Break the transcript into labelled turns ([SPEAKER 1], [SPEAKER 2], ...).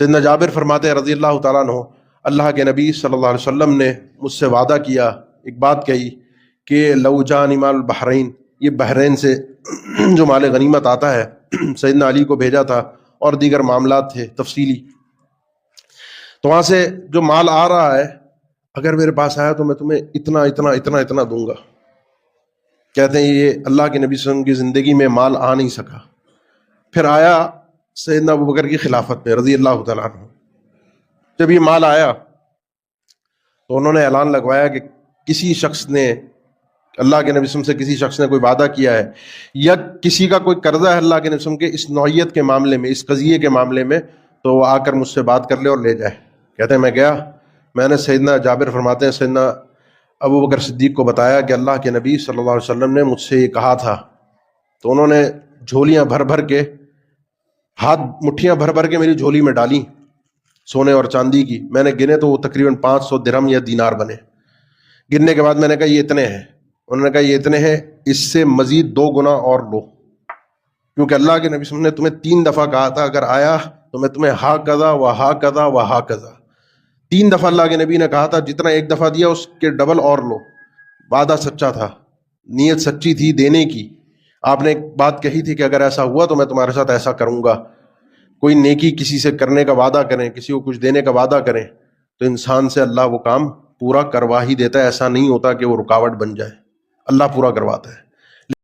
[SPEAKER 1] سیدنا جابر فرماتے ہیں رضی اللہ تعالیٰ عنہ، اللہ کے نبی صلی اللہ علیہ وسلم نے مجھ سے وعدہ کیا، ایک بات کہی کہ لو جانی مال بحرین، یہ بحرین سے جو مال غنیمت آتا ہے سیدنا علی کو بھیجا تھا، اور دیگر معاملات تھے تفصیلی، تو وہاں سے جو مال آ رہا ہے اگر میرے پاس آیا تو میں تمہیں اتنا اتنا اتنا اتنا دوں گا۔ کہتے ہیں یہ اللہ کے نبی صلی اللہ علیہ وسلم کی زندگی میں مال آ نہیں سکا، پھر آیا سیدنا ابوبکر کی خلافت میں رضی اللہ تعالیٰ عنہ۔ جب یہ مال آیا تو انہوں نے اعلان لگوایا کہ کسی شخص نے، اللہ کے نبی صلی اللہ علیہ وسلم سے کسی شخص نے کوئی وعدہ کیا ہے یا کسی کا کوئی قرضہ ہے اللہ کے نبی صلی اللہ علیہ وسلم کے اس نوعیت کے معاملے میں، اس قضیے کے معاملے میں، تو وہ آ کر مجھ سے بات کر لے اور لے جائے۔ کہتے ہیں میں گیا، میں نے سیدنا جابر فرماتے ہیں سیدنا ابوبکر صدیق کو بتایا کہ اللہ کے نبی صلی اللہ علیہ وسلم نے مجھ سے یہ کہا تھا، تو انہوں نے جھولیاں بھر بھر کے، ہاتھ مٹھیاں بھر بھر کے میری جھولی میں ڈالی سونے اور چاندی کی، میں نے گنے تو وہ تقریباً 500 درہم یا دینار بنے۔ گننے کے بعد میں نے کہا یہ اتنے ہیں، انہوں نے کہا یہ اتنے ہیں، اس سے مزید 2 گنا اور لو، کیونکہ اللہ کے نبی صلی اللہ علیہ وسلم نے تمہیں 3 دفعہ کہا تھا اگر آیا تو میں تمہیں ہا کذا و ہا کذا و ہا کذا، 3 دفعہ اللہ کے نبی نے کہا تھا، جتنا ایک دفعہ دیا اس کے ڈبل اور لو۔ وعدہ سچا تھا، نیت سچی تھی دینے کی۔ آپ نے ایک بات کہی تھی کہ اگر ایسا ہوا تو میں تمہارے ساتھ ایسا کروں گا۔ کوئی نیکی کسی سے کرنے کا وعدہ کریں، کسی کو کچھ دینے کا وعدہ کریں تو انسان سے اللہ وہ کام پورا کروا ہی دیتا ہے، ایسا نہیں ہوتا کہ وہ رکاوٹ بن جائے، اللہ پورا کرواتا ہے۔